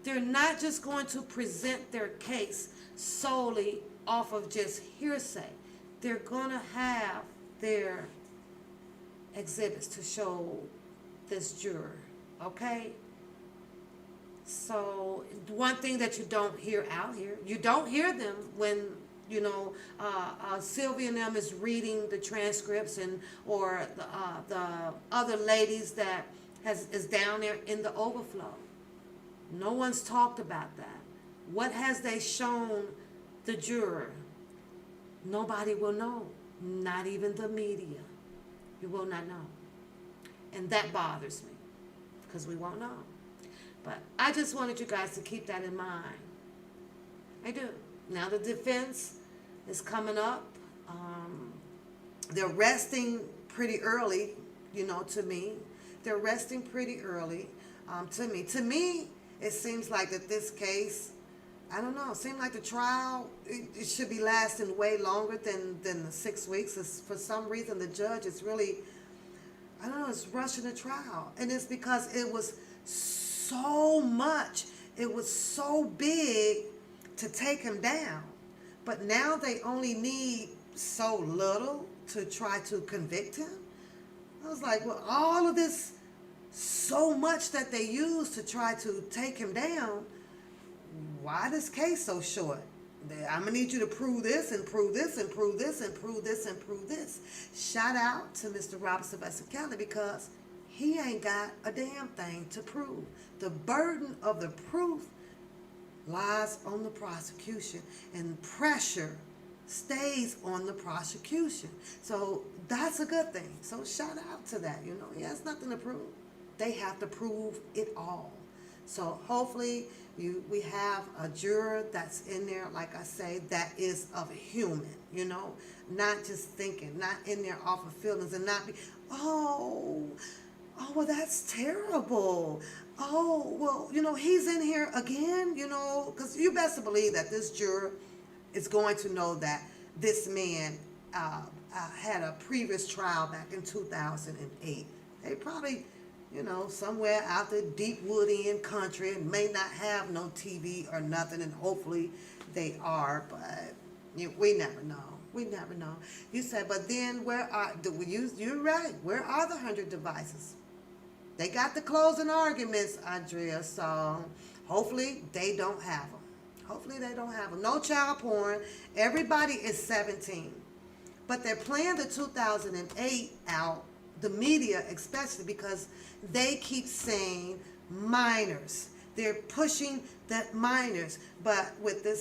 They're not just going to present their case solely off of just hearsay. They're going to have their exhibits to show this juror, okay? So one thing that you don't hear out here, you don't hear them when, Sylvia and them is reading the transcripts, or the other ladies that is down there in the overflow. No one's talked about that. What has they shown the juror? Nobody will know. Not even the media. You will not know. And that bothers me, because we won't know. But I just wanted you guys to keep that in mind. I do. Now the defense is coming up. They're resting pretty early, to me. They're resting pretty early to me. To me, it seems like that this case, I don't know, it seems like the trial, it should be lasting way longer than the 6 weeks. For some reason, the judge is really, I don't know, it's rushing the trial. And it's because it was so much, it was so big to take him down. But now they only need so little to try to convict him. I was like, well, all of this, so much that they used to try to take him down, why this case so short? I'm going to need you to prove this and prove this and prove this and prove this and prove this. Shout out to Mr. Robert Sylvester Kelly, because he ain't got a damn thing to prove. The burden of the proof lies on the prosecution, and pressure stays on the prosecution. So that's a good thing. So shout out to that. He has nothing to prove. They have to prove it all. So hopefully we have a juror that's in there, like I say, that is of a human, not just thinking, not in there off of feelings, and not be, well, that's terrible. Oh, well, he's in here again, because you best believe that this juror is going to know that this man had a previous trial back in 2008. They probably, somewhere out the deep wood-end country, and may not have no TV or nothing, and hopefully they are, but we never know. We never know. You said, but then you're right, where are the 100 devices? They got the closing arguments, Andrea, so hopefully they don't have them. Hopefully they don't have them. No child porn. Everybody is 17. But they're playing the 2008 out, the media especially, because they keep saying minors. They're pushing that minors. But with the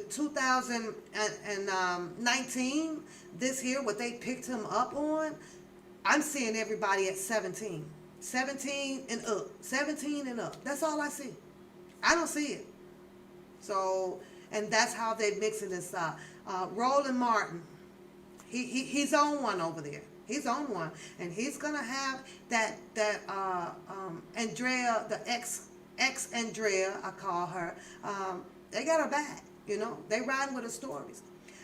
2019, this here, what they picked him up on, I'm seeing everybody at 17. 17 and up. 17 and up. That's all I see. I don't see it. So, and that's how they mixing this up. Roland Martin, he's on one over there. He's on one, and he's gonna have that Andrea, the ex Andrea, I call her. They got her back. They riding with her stories.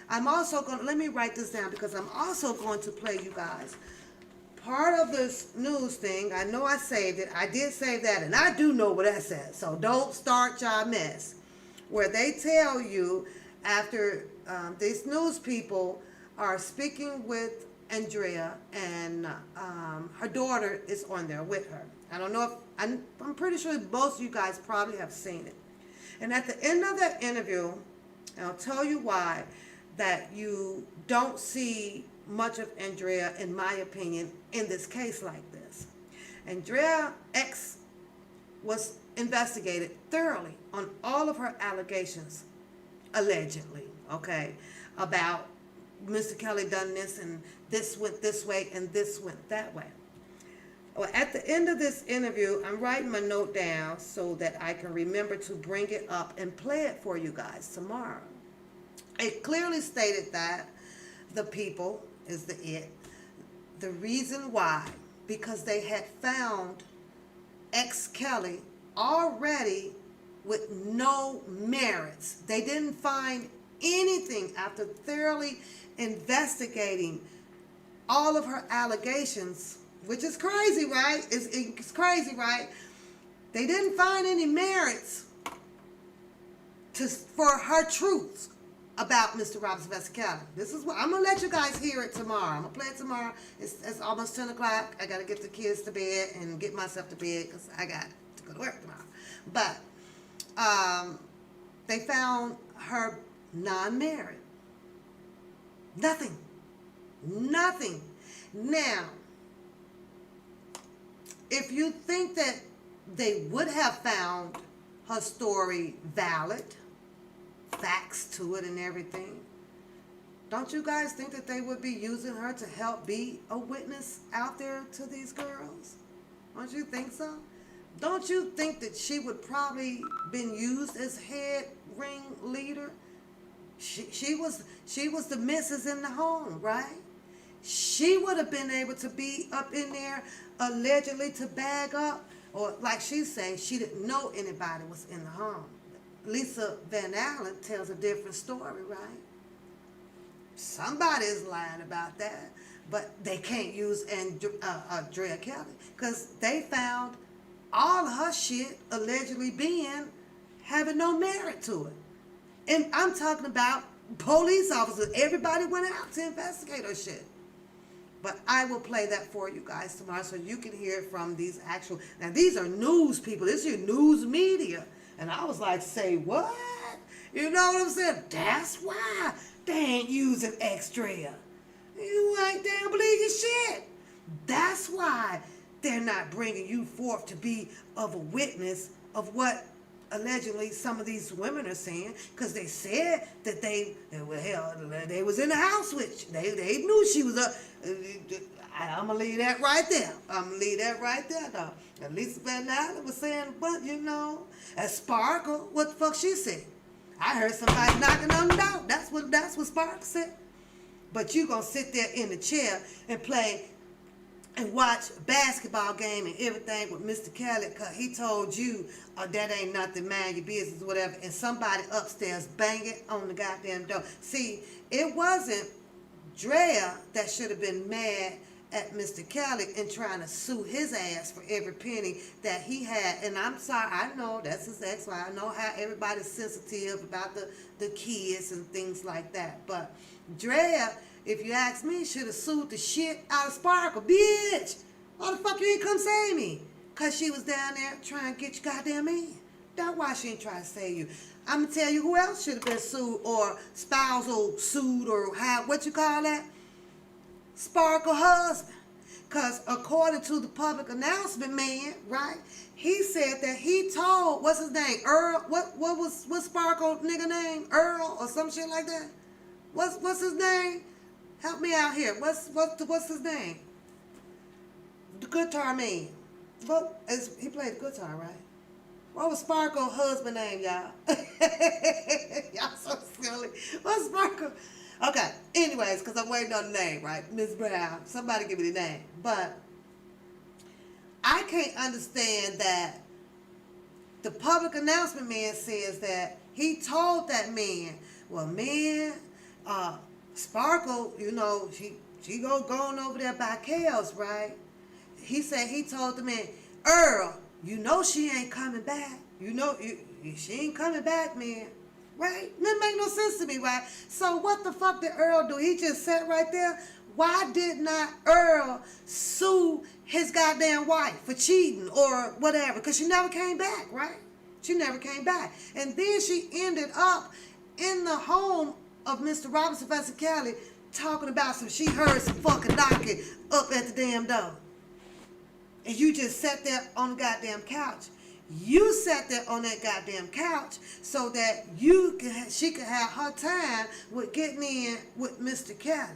I'm also gonna, let me write this down, because I'm also going to play you guys part of this news thing. I know I saved it. I did save that, and I do know what that says. So don't start y'all mess. where they tell you after these news people are speaking with Andrea, and her daughter is on there with her. I don't know if, I'm pretty sure most of you guys probably have seen it. And at the end of that interview, and I'll tell you why, that you don't see much of Andrea, in my opinion, in this case like this. Andrea X was investigated thoroughly on all of her allegations, allegedly, okay, about Mr. Kelly done this, and this went this way, and this went that way. Well, at the end of this interview, I'm writing my note down so that I can remember to bring it up and play it for you guys tomorrow. It clearly stated that the people is the it. The reason why, because they had found ex Kelly already with no merits. They didn't find anything after thoroughly investigating all of her allegations, which is crazy, right? It's crazy, right? They didn't find any merits for her truths about Mr. Robinson Kelly. This is what I'm gonna let you guys hear it tomorrow. I'm gonna play it tomorrow. It's almost 10 o'clock. I gotta get the kids to bed and get myself to bed because I got to go to work tomorrow. But they found her non-married. Nothing. Now, if you think that they would have found her story valid, facts to it and everything, don't you guys think that they would be using her to help be a witness out there to these girls? Don't you think so? Don't you think that she would probably been used as head ring leader? She was the missus in the home, right? She would have been able to be up in there allegedly to bag up, or like she's saying, she didn't know anybody was in the home. Lisa Van Allen tells a different story, right? Somebody is lying about that, but they can't use Andrea Kelly because they found all of her shit allegedly having no merit to it. And I'm talking about police officers. Everybody went out to investigate her shit. But I will play that for you guys tomorrow so you can hear it from these actual... Now, these are news people. This is your news media. And I was like, say what? You know what I'm saying? That's why they ain't using Extra. You ain't damn believe your shit. That's why they're not bringing you forth to be of a witness of what allegedly some of these women are saying, because they said that they was in the house with you. They knew she was I'm going to leave that right there. Though. And Lisa Van Allen was saying, but you know, as Sparkle, what the fuck she said? I heard somebody knocking on the door. That's what Sparkle said. But you going to sit there in the chair and play and watch a basketball game and everything with Mr. Kelly, because he told you, that ain't nothing, mind your business, whatever, and somebody upstairs banging on the goddamn door. See, it wasn't Drea that should have been mad at Mr. Kelly and trying to sue his ass for every penny that he had. And I'm sorry, I know that's his ex-wife. I know how everybody's sensitive about the kids and things like that. But Drea, if you ask me, should have sued the shit out of Sparkle. Bitch, why the fuck you ain't come save me? Because she was down there trying to get you goddamn in. That's why she ain't trying to save you. I'm going to tell you who else should have been sued, or spousal sued, or what you call that? Sparkle husband. Because according to the public announcement man, right, he said that he told, what's his name, Earl, what's Sparkle nigga name? Earl or some shit like that? What's his name? Help me out here. What's his name? The guitar man. He played the guitar, right? What was Sparkle's husband name, y'all? Y'all so silly. What's Sparkle? Okay, anyways, because I'm waiting on the name, right? Miss Brown. Somebody give me the name. But I can't understand that the public announcement man says that he told that man, well, man, Sparkle, you know, she go going over there by Kale's, right? He said he told the man, Earl, you know she ain't coming back. You she ain't coming back, man. Right? That make no sense to me, right? So what the fuck did Earl do? He just sat right there. Why did not Earl sue his goddamn wife for cheating or whatever? Because she never came back, right? She never came back. And then she ended up in the home of Mr. Robert Sylvester Kelly talking about she heard some fucking knocking up at the damn door. And you just sat there on the goddamn couch. You sat there on that goddamn couch so that she could have her time with getting in with Mr. Kelly.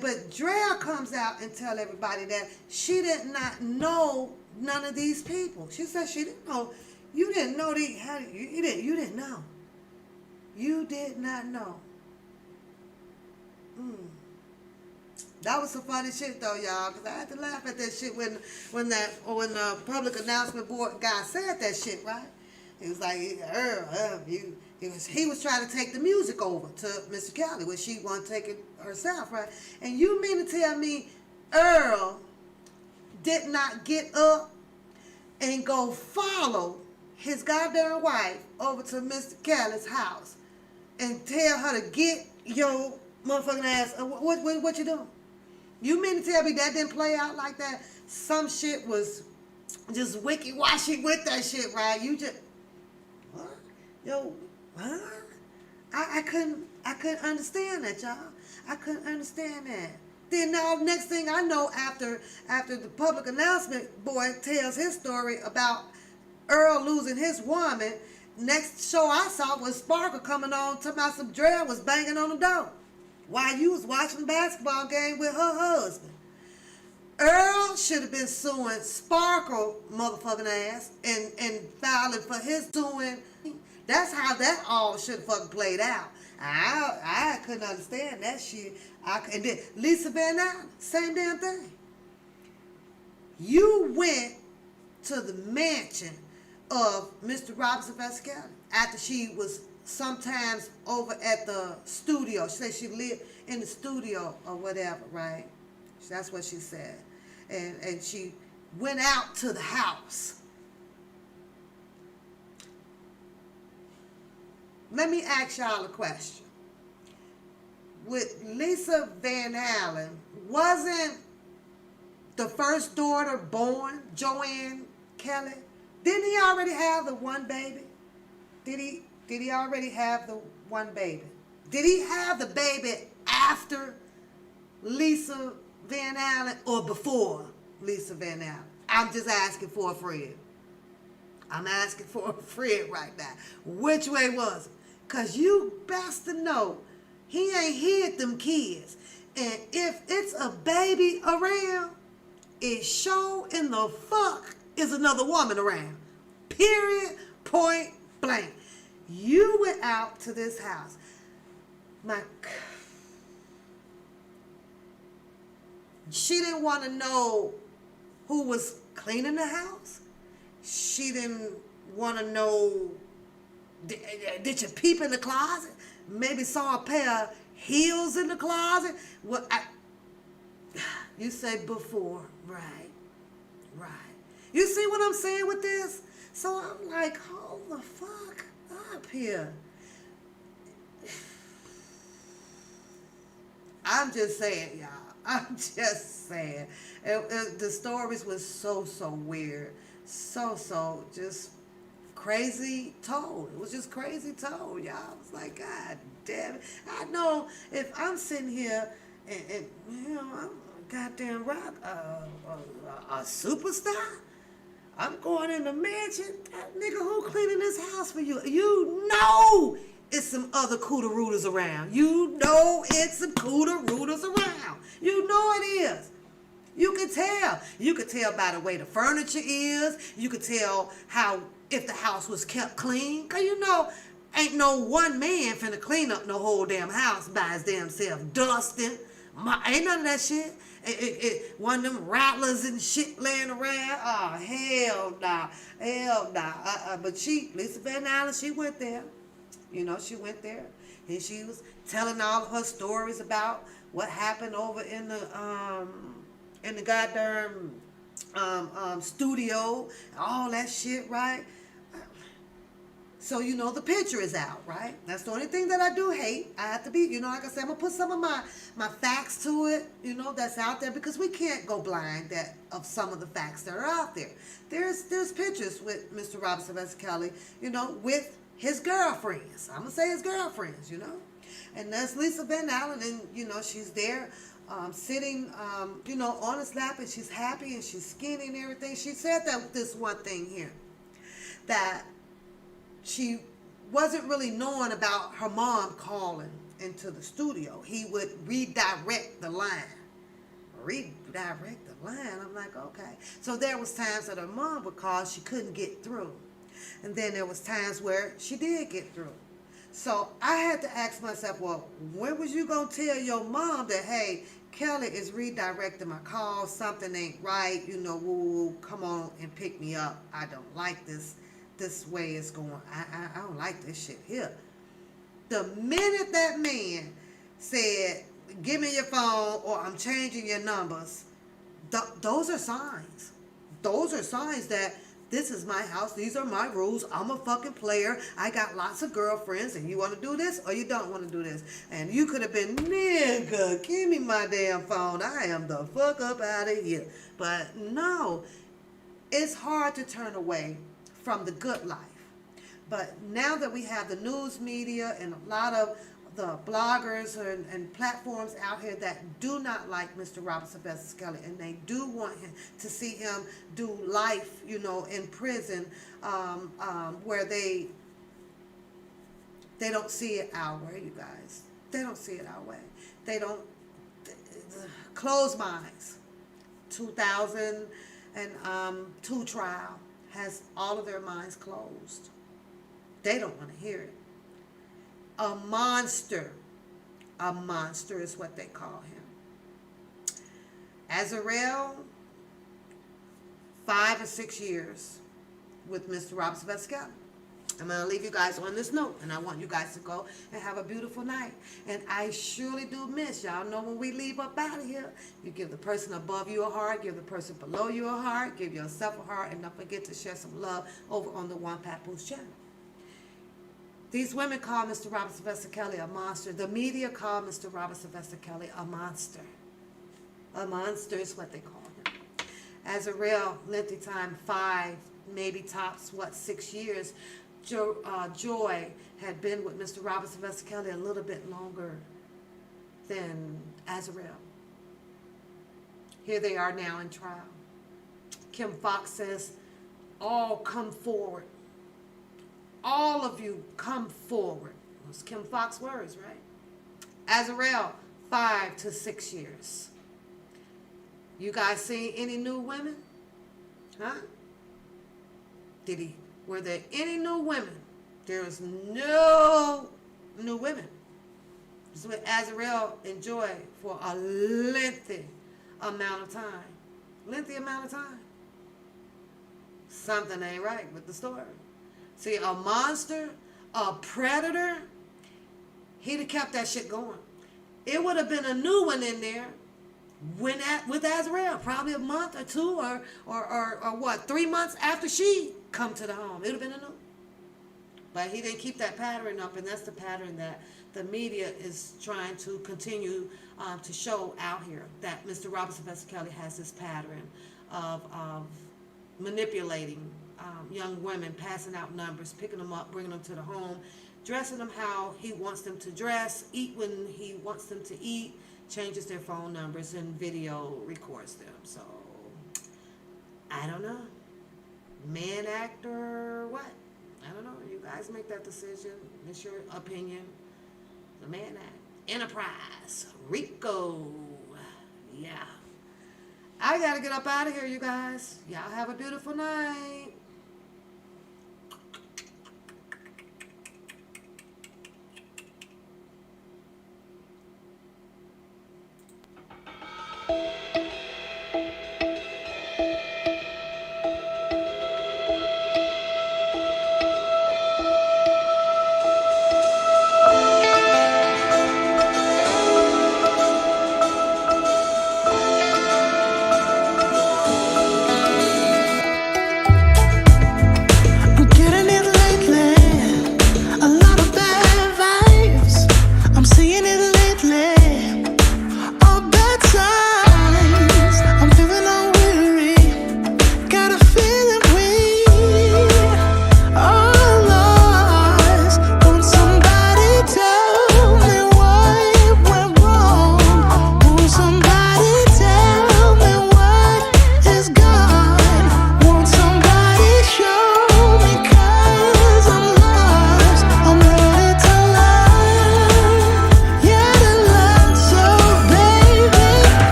But Drea comes out and tell everybody that she did not know none of these people. She said she didn't know. You didn't know you didn't know. You did not know. That was some funny shit though, y'all, because I had to laugh at that shit when the public announcement board guy said that shit, right? It was like, he was trying to take the music over to Mr. Kelly, when she wanted to take it herself, right? And you mean to tell me Earl did not get up and go follow his goddamn wife over to Mr. Kelly's house and tell her to get your motherfucking ass, what you doing? You mean to tell me that didn't play out like that? Some shit was just wicky-washy with that shit, right? You just, what? Yo, what? I couldn't understand that, y'all. I couldn't understand that. Then now, next thing I know, after the public announcement boy tells his story about Earl losing his woman, next show I saw was Sparkle coming on, talking about some Drea was banging on the door while you was watching the basketball game with her husband. Earl should have been suing Sparkle motherfucking ass and filing for his suing. That's how that all should have fucking played out. I couldn't understand that shit. And then Lisa Van Allen, same damn thing. You went to the mansion of Mr. Robert Sylvester Kelly after she was sometimes over at the studio. She said she lived in the studio or whatever, right? That's what she said. And she went out to the house. Let me ask y'all a question. With Lisa Van Allen, wasn't the first daughter born, Joanne Kelly? Didn't he already have the one baby? Did he already have the one baby? Did he have the baby after Lisa Van Allen or before Lisa Van Allen? I'm just asking for a friend. I'm asking for a friend right now. Which way was it? Because you best to know he ain't hid them kids. And if it's a baby around, it sure in the fuck is another woman around. Period. Point blank. You went out to this house. She didn't want to know who was cleaning the house. She didn't want to know, did you peep in the closet? Maybe saw a pair of heels in the closet? Well, you say before, right. You see what I'm saying with this? So I'm like, hold the fuck up here. I'm just saying, y'all. I'm just saying. The stories was so weird. So just crazy told. It was just crazy told, y'all. I was like, God damn it. I know if I'm sitting here and you know, I'm a goddamn rock, a superstar, I'm going in the mansion. That nigga who cleaning this house for you? You know it's some other cooter-rooters around. You know it's some cooter-rooters around. You know it is. You can tell. You can tell by the way the furniture is. You can tell how, if the house was kept clean. Because you know, ain't no one man finna clean up no whole damn house by his damn self. Dusting. Ain't none of that shit. One of them rattlers and shit laying around. Oh, hell nah. Hell nah. But Lisa Van Allen, she went there. You know, she went there. And she was telling all of her stories about what happened over in the goddamn studio. All that shit, right? So, you know, the picture is out, right? That's the only thing that I do hate. I have to be, you know, like I said, I'm going to put some of my facts to it, you know, that's out there, because we can't go blind of some of the facts that are out there. There's pictures with Mr. Robert Sylvester Kelly, you know, with his girlfriends. I'm going to say his girlfriends, you know. And that's Lisa Van Allen, and, you know, she's there sitting, you know, on his lap, and she's happy, and she's skinny and everything. She said that this one thing here, that she wasn't really knowing about her mom calling into the studio. He would redirect the line. Redirect the line? I'm like, okay. So there was times that her mom would call, she couldn't get through. And then there was times where she did get through. So I had to ask myself, well, when was you going to tell your mom that, hey, Kelly is redirecting my call, something ain't right, you know, woo, come on and pick me up. I don't like this way it's going. I don't like this shit here. The minute that man said, give me your phone or I'm changing your numbers, those are signs. Those are signs that this is my house. These are my rules. I'm a fucking player. I got lots of girlfriends, and you want to do this or you don't want to do this. And you could have been, nigga, give me my damn phone. I am the fuck up out of here. But no, it's hard to turn away from the good life. But now that we have the news media and a lot of the bloggers and platforms out here that do not like Mr. Robert Sylvester Kelly, and they do want him to see him do life, you know, in prison, where they don't see it our way, you guys. They don't see it our way. They don't. Closed minds. 2002 trial has all of their minds closed. They don't want to hear it. A monster is what they call him. Azarel, 5 or 6 years with Mr. Robert Sylvester Kelly. I'm going to leave you guys on this note, and I want you guys to go and have a beautiful night. And I surely do miss, y'all know when we leave up out of here, you give the person above you a heart, give the person below you a heart, give yourself a heart, and don't forget to share some love over on the One Papoose channel. These women call Mr. Robert Sylvester Kelly a monster. The media call Mr. Robert Sylvester Kelly a monster. A monster is what they call him. As a real lengthy time, 5, maybe tops, 6 years, Joy had been with Mr. Robert Sylvester Kelly a little bit longer than Azarel. Here they are now in trial. Kim Fox says, all come forward. All of you come forward. Those Kim Fox words, right? Azarel, 5 to 6 years. You guys seen any new women? Huh? Were there any new women? There was no new women. This is what Azarel enjoyed for a lengthy amount of time. Lengthy amount of time. Something ain't right with the story. See, a monster, a predator, he'd have kept that shit going. It would have been a new one in there with Azarel, probably a month or 2 or 3 months after she come to the home. It would have been a new. But he didn't keep that pattern up, and that's the pattern that the media is trying to continue to show out here, that Mr. Robert Sylvester Kelly has this pattern of manipulating young women, passing out numbers, picking them up, bringing them to the home, dressing them how he wants them to dress, eat when he wants them to eat, changes their phone numbers, and video records them. So, I don't know. Man, actor, what? I don't know. You guys make that decision. It's your opinion. The man act. Enterprise. Rico. Yeah. I gotta get up out of here, you guys. Y'all have a beautiful night.